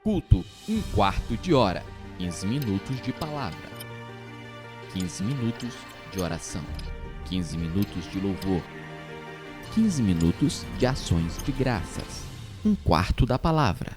Culto, um quarto de hora, 15 minutos de palavra, 15 minutos de oração, 15 minutos de louvor, 15 minutos de ações de graças, um quarto da palavra.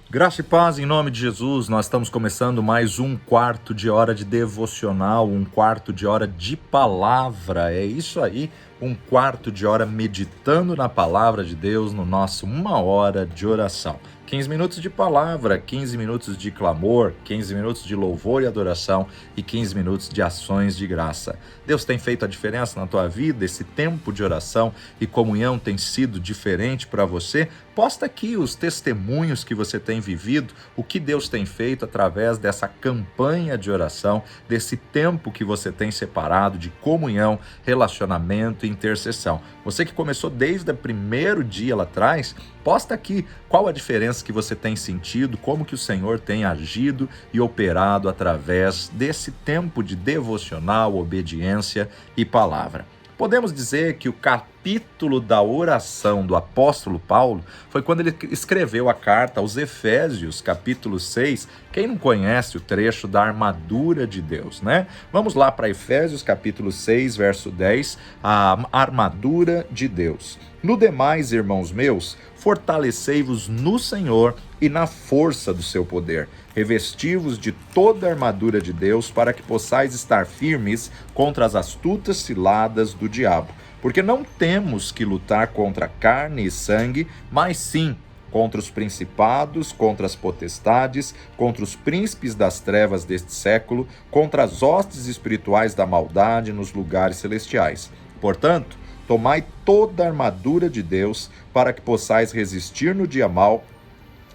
Graça e paz em nome de Jesus, nós estamos começando mais um quarto de hora de devocional, um quarto de hora de palavra, é isso aí, um quarto de hora meditando na palavra de Deus no nosso uma hora de oração. 15 minutos de palavra, 15 minutos de clamor, 15 minutos de louvor e adoração e 15 minutos de ações de graça. Deus tem feito a diferença na tua vida, esse tempo de oração e comunhão tem sido diferente para você? Posta aqui os testemunhos que você tem vivido, o que Deus tem feito através dessa campanha de oração, desse tempo que você tem separado de comunhão, relacionamento e intercessão. Você que começou desde o primeiro dia lá atrás, posta aqui qual a diferença que você tem sentido, como que o Senhor tem agido e operado através desse tempo de devocional, obediência e palavra. Podemos dizer que o capítulo da oração do apóstolo Paulo foi quando ele escreveu a carta aos Efésios, capítulo 6. Quem não conhece o trecho da armadura de Deus, né? Vamos lá para Efésios, capítulo 6, verso 10, a armadura de Deus. No demais, irmãos meus, fortalecei-vos no Senhor e na força do seu poder. Revesti-vos de toda a armadura de Deus para que possais estar firmes contra as astutas ciladas do diabo. Porque não temos que lutar contra carne e sangue, mas sim contra os principados, contra as potestades, contra os príncipes das trevas deste século, contra as hostes espirituais da maldade nos lugares celestiais. Portanto, tomai toda a armadura de Deus para que possais resistir no dia mau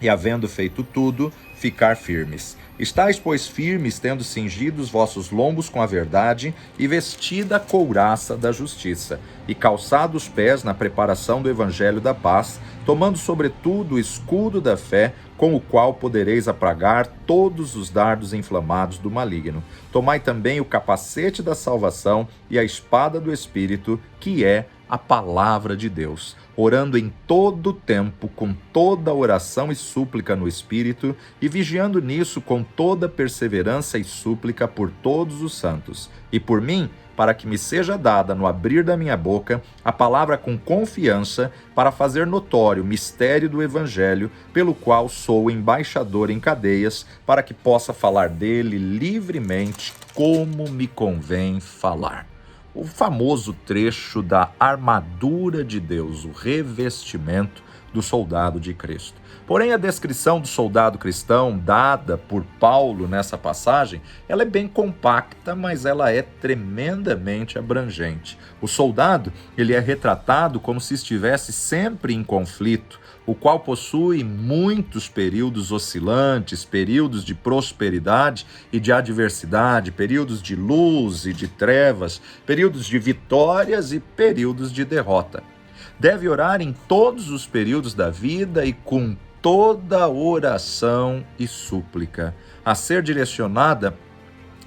e, havendo feito tudo, ficar firmes. Estais, pois, firmes, tendo cingido os vossos lombos com a verdade e vestida a couraça da justiça, e calçado os pés na preparação do evangelho da paz, tomando sobretudo o escudo da fé, com o qual podereis apagar todos os dardos inflamados do maligno. Tomai também o capacete da salvação e a espada do Espírito, que é a palavra de Deus, orando em todo o tempo, com toda oração e súplica no Espírito, e vigiando nisso com toda perseverança e súplica por todos os santos, e por mim, para que me seja dada no abrir da minha boca a palavra com confiança, para fazer notório o mistério do Evangelho, pelo qual sou embaixador em cadeias, para que possa falar dele livremente, como me convém falar. O famoso trecho da armadura de Deus, o revestimento do soldado de Cristo. Porém, a descrição do soldado cristão dada por Paulo nessa passagem, ela é bem compacta, mas ela é tremendamente abrangente. O soldado, ele é retratado como se estivesse sempre em conflito, o qual possui muitos períodos oscilantes, períodos de prosperidade e de adversidade, períodos de luz e de trevas, períodos de vitórias e períodos de derrota. Deve orar em todos os períodos da vida e com toda oração e súplica, a ser direcionada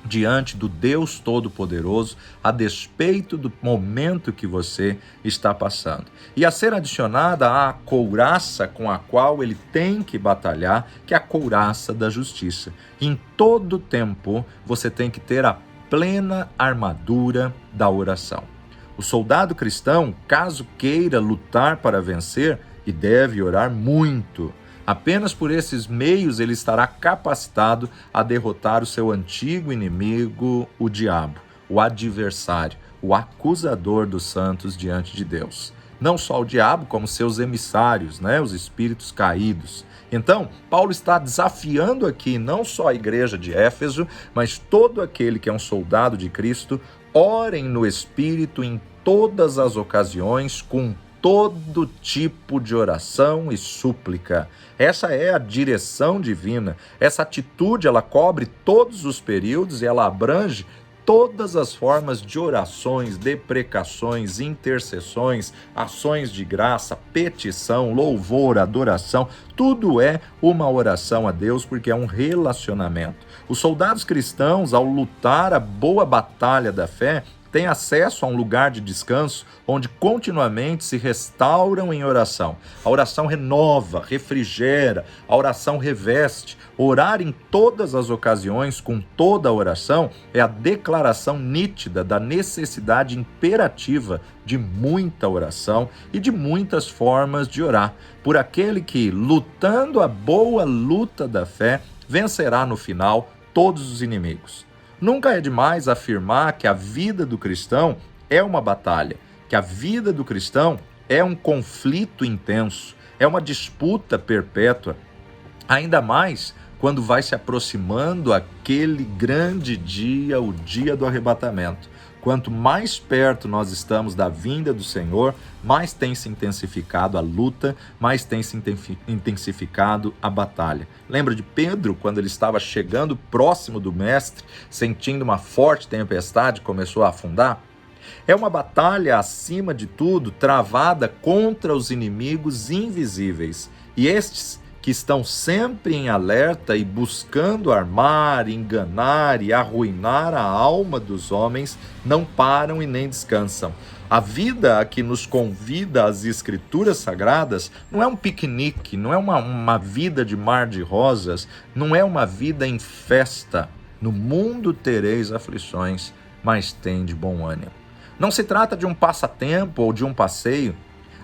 diante do Deus Todo-Poderoso, a despeito do momento que você está passando. E a ser adicionada à couraça com a qual ele tem que batalhar, que é a couraça da justiça. Em todo tempo, você tem que ter a plena armadura da oração. O soldado cristão, caso queira lutar para vencer, e deve orar muito, apenas por esses meios ele estará capacitado a derrotar o seu antigo inimigo, o diabo, o adversário, o acusador dos santos diante de Deus. Não só o diabo, como seus emissários, os espíritos caídos. Então, Paulo está desafiando aqui não só a igreja de Éfeso, mas todo aquele que é um soldado de Cristo, orem no Espírito em todas as ocasiões, com todo tipo de oração e súplica. Essa é a direção divina. Essa atitude, ela cobre todos os períodos e ela abrange todas as formas de orações, deprecações, intercessões, ações de graça, petição, louvor, adoração. Tudo é uma oração a Deus porque é um relacionamento. Os soldados cristãos, ao lutar a boa batalha da fé, têm acesso a um lugar de descanso onde continuamente se restauram em oração. A oração renova, refrigera, a oração reveste. Orar em todas as ocasiões, com toda a oração, é a declaração nítida da necessidade imperativa de muita oração e de muitas formas de orar, por aquele que, lutando a boa luta da fé, vencerá no final todos os inimigos. Nunca é demais afirmar que a vida do cristão é uma batalha, que a vida do cristão é um conflito intenso, é uma disputa perpétua, ainda mais quando vai se aproximando aquele grande dia, o dia do arrebatamento. Quanto mais perto nós estamos da vinda do Senhor, mais tem se intensificado a luta, mais tem se intensificado a batalha. Lembra de Pedro, quando ele estava chegando próximo do Mestre, sentindo uma forte tempestade, começou a afundar? É uma batalha, acima de tudo, travada contra os inimigos invisíveis. E estes que estão sempre em alerta e buscando armar, enganar e arruinar a alma dos homens, não param e nem descansam. A vida a que nos convida as Escrituras Sagradas não é um piquenique, não é uma vida de mar de rosas, não é uma vida em festa. No mundo tereis aflições, mas tende bom ânimo. Não se trata de um passatempo ou de um passeio.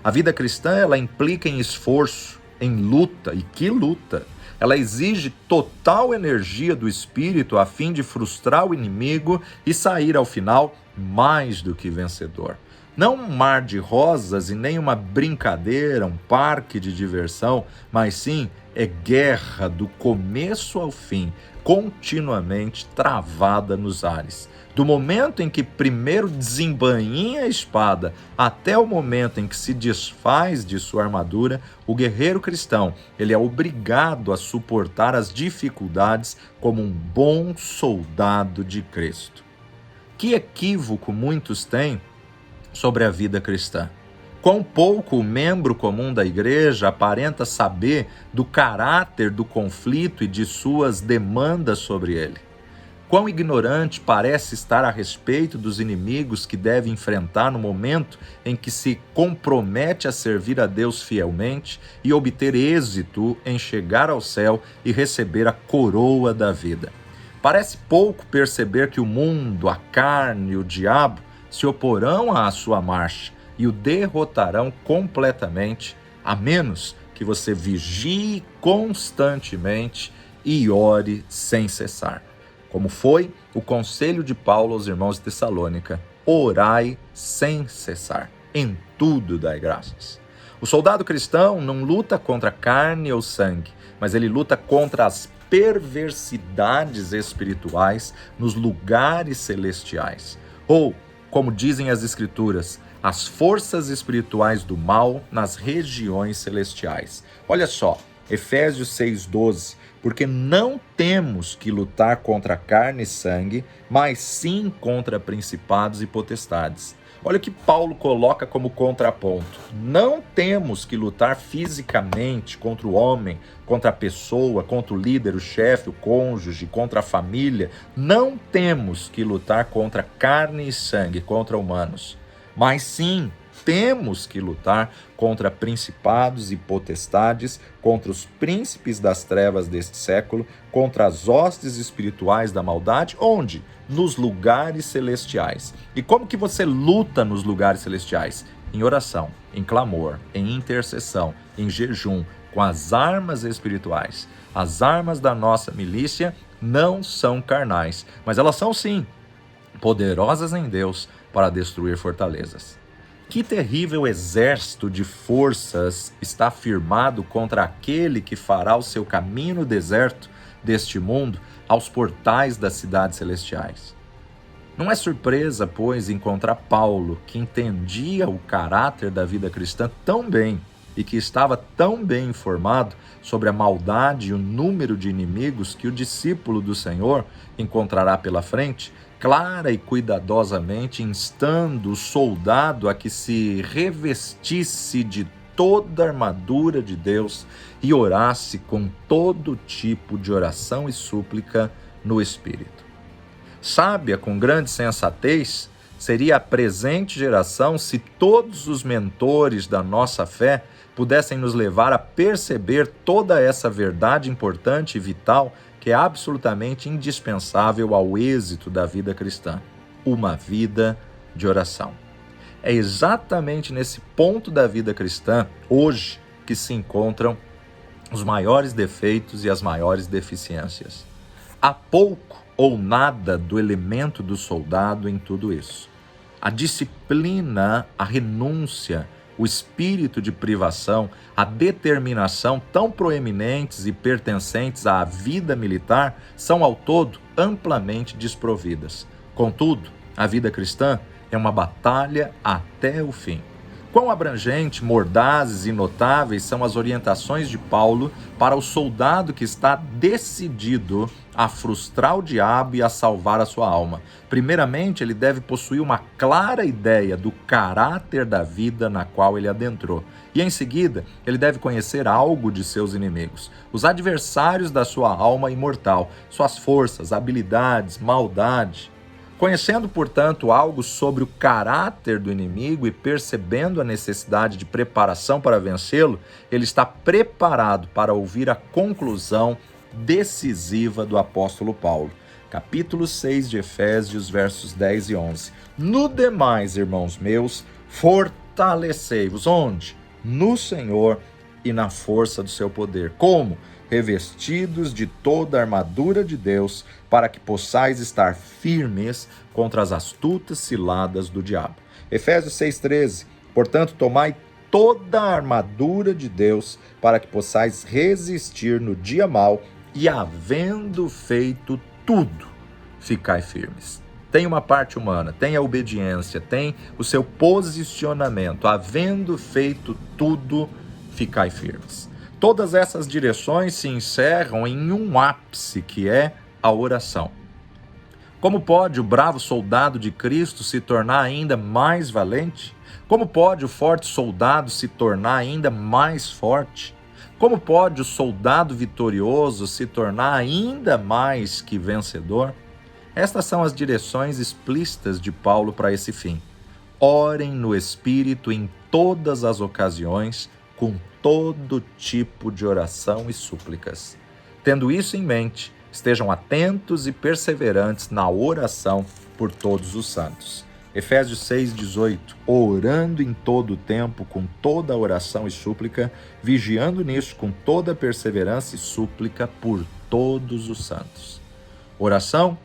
A vida cristã, ela implica em esforço, em luta, e que luta! Ela exige total energia do espírito a fim de frustrar o inimigo e sair ao final mais do que vencedor. Não um mar de rosas e nem uma brincadeira, um parque de diversão, mas sim é guerra do começo ao fim, continuamente travada nos ares. Do momento em que primeiro desembainha a espada até o momento em que se desfaz de sua armadura, o guerreiro cristão, ele é obrigado a suportar as dificuldades como um bom soldado de Cristo. Que equívoco muitos têm sobre a vida cristã. Quão pouco o membro comum da igreja aparenta saber do caráter do conflito e de suas demandas sobre ele. Quão ignorante parece estar a respeito dos inimigos que deve enfrentar no momento em que se compromete a servir a Deus fielmente e obter êxito em chegar ao céu e receber a coroa da vida. Parece pouco perceber que o mundo, a carne e o diabo se oporão à sua marcha e o derrotarão completamente, a menos que você vigie constantemente e ore sem cessar. Como foi o conselho de Paulo aos irmãos de Tessalônica: orai sem cessar, em tudo dai graças. O soldado cristão não luta contra carne ou sangue, mas ele luta contra as perversidades espirituais nos lugares celestiais. Ou, como dizem as Escrituras, as forças espirituais do mal nas regiões celestiais. Olha só, Efésios 6,12, porque não temos que lutar contra carne e sangue, mas sim contra principados e potestades. Olha o que Paulo coloca como contraponto. Não temos que lutar fisicamente contra o homem, contra a pessoa, contra o líder, o chefe, o cônjuge, contra a família. Não temos que lutar contra carne e sangue, contra humanos. Mas sim, temos que lutar contra principados e potestades, contra os príncipes das trevas deste século, contra as hostes espirituais da maldade, onde? Nos lugares celestiais. E como que você luta nos lugares celestiais? Em oração, em clamor, em intercessão, em jejum, com as armas espirituais. As armas da nossa milícia não são carnais, mas elas são sim poderosas em Deus para destruir fortalezas. Que terrível exército de forças está firmado contra aquele que fará o seu caminho no deserto deste mundo aos portais das cidades celestiais. Não é surpresa, pois, encontrar Paulo, que entendia o caráter da vida cristã tão bem e que estava tão bem informado sobre a maldade e o número de inimigos que o discípulo do Senhor encontrará pela frente, clara e cuidadosamente instando o soldado a que se revestisse de toda a armadura de Deus e orasse com todo tipo de oração e súplica no Espírito. Sábia, com grande sensatez, seria a presente geração se todos os mentores da nossa fé pudessem nos levar a perceber toda essa verdade importante e vital que é absolutamente indispensável ao êxito da vida cristã: uma vida de oração. É exatamente nesse ponto da vida cristã, hoje, que se encontram os maiores defeitos e as maiores deficiências. Há pouco ou nada do elemento do soldado em tudo isso. A disciplina, a renúncia, o espírito de privação, a determinação tão proeminentes e pertencentes à vida militar são ao todo amplamente desprovidas. Contudo, a vida cristã é uma batalha até o fim. Quão abrangente, mordazes e notáveis são as orientações de Paulo para o soldado que está decidido a frustrar o diabo e a salvar a sua alma. Primeiramente, ele deve possuir uma clara ideia do caráter da vida na qual ele adentrou. E em seguida, ele deve conhecer algo de seus inimigos, os adversários da sua alma imortal, suas forças, habilidades, maldade. Conhecendo, portanto, algo sobre o caráter do inimigo e percebendo a necessidade de preparação para vencê-lo, ele está preparado para ouvir a conclusão decisiva do apóstolo Paulo. Capítulo 6 de Efésios, versos 10 e 11. No demais, irmãos meus, fortalecei-vos. Onde? No Senhor e na força do seu poder. Como? Revestidos de toda a armadura de Deus, para que possais estar firmes contra as astutas ciladas do diabo. Efésios 6,13. Portanto, tomai toda a armadura de Deus, para que possais resistir no dia mau, e havendo feito tudo, ficai firmes. Tem uma parte humana, tem a obediência, tem o seu posicionamento. Havendo feito tudo, ficai firmes. Todas essas direções se encerram em um ápice, que é a oração. Como pode o bravo soldado de Cristo se tornar ainda mais valente? Como pode o forte soldado se tornar ainda mais forte? Como pode o soldado vitorioso se tornar ainda mais que vencedor? Estas são as direções explícitas de Paulo para esse fim. Orem no Espírito em todas as ocasiões, com todo tipo de oração e súplicas. Tendo isso em mente, estejam atentos e perseverantes na oração por todos os santos. Efésios 6,18. Orando em todo o tempo, com toda oração e súplica, vigiando nisso com toda perseverança e súplica por todos os santos. Oração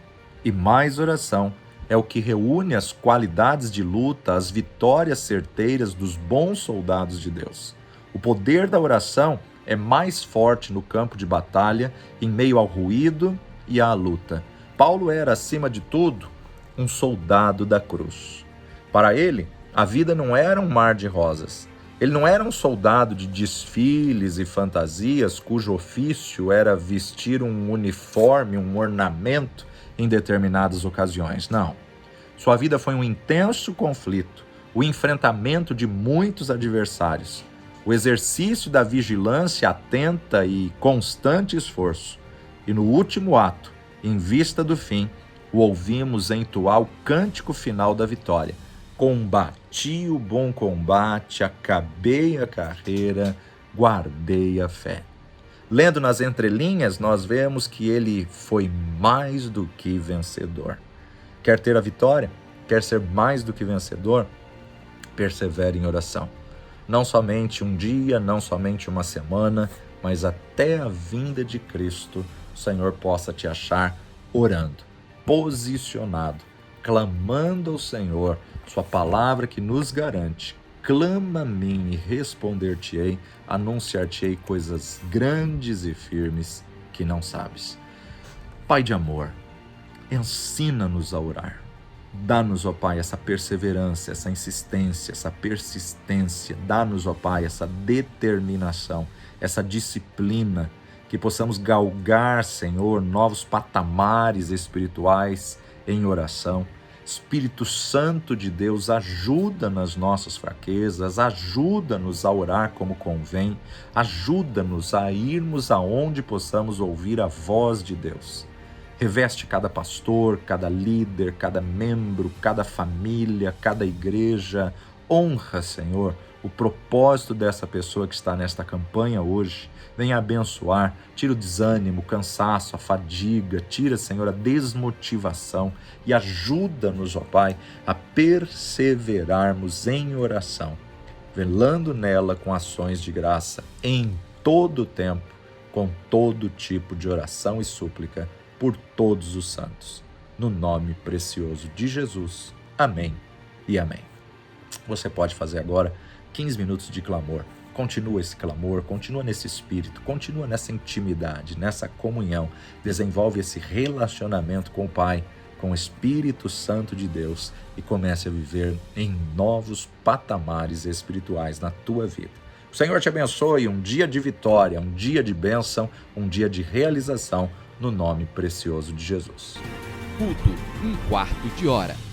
e mais oração é o que reúne as qualidades de luta, as vitórias certeiras dos bons soldados de Deus. O poder da oração é mais forte no campo de batalha, em meio ao ruído e à luta. Paulo era, acima de tudo, um soldado da cruz. Para ele, a vida não era um mar de rosas. Ele não era um soldado de desfiles e fantasias, cujo ofício era vestir um uniforme, um ornamento em determinadas ocasiões. Não. Sua vida foi um intenso conflito, o enfrentamento de muitos adversários, o exercício da vigilância atenta e constante esforço. E no último ato, em vista do fim, o ouvimos entoar o cântico final da vitória. Combati o bom combate, acabei a carreira, guardei a fé. Lendo nas entrelinhas, nós vemos que ele foi mais do que vencedor. Quer ter a vitória? Quer ser mais do que vencedor? Persevere em oração. Não somente um dia, não somente uma semana, mas até a vinda de Cristo, o Senhor possa te achar orando, posicionado, clamando ao Senhor, sua palavra que nos garante: clama a mim e responder-te-ei, anunciar-te-ei coisas grandes e firmes que não sabes. Pai de amor, ensina-nos a orar. Dá-nos, ó Pai, essa perseverança, essa insistência, essa persistência. Dá-nos, ó Pai, essa determinação, essa disciplina, que possamos galgar, Senhor, novos patamares espirituais em oração. Espírito Santo de Deus, ajuda nas nossas fraquezas, ajuda-nos a orar como convém, ajuda-nos a irmos aonde possamos ouvir a voz de Deus. Reveste cada pastor, cada líder, cada membro, cada família, cada igreja. Honra, Senhor, o propósito dessa pessoa que está nesta campanha hoje. Venha abençoar, tira o desânimo, o cansaço, a fadiga, tira, Senhor, a desmotivação e ajuda-nos, ó Pai, a perseverarmos em oração, velando nela com ações de graça em todo o tempo, com todo tipo de oração e súplica por todos os santos. No nome precioso de Jesus. Amém e amém. Você pode fazer agora 15 minutos de clamor. Continua esse clamor, continua nesse espírito, continua nessa intimidade, nessa comunhão. Desenvolve esse relacionamento com o Pai, com o Espírito Santo de Deus e comece a viver em novos patamares espirituais na tua vida. O Senhor te abençoe, um dia de vitória, um dia de bênção, um dia de realização, no nome precioso de Jesus. Culto, um quarto de hora.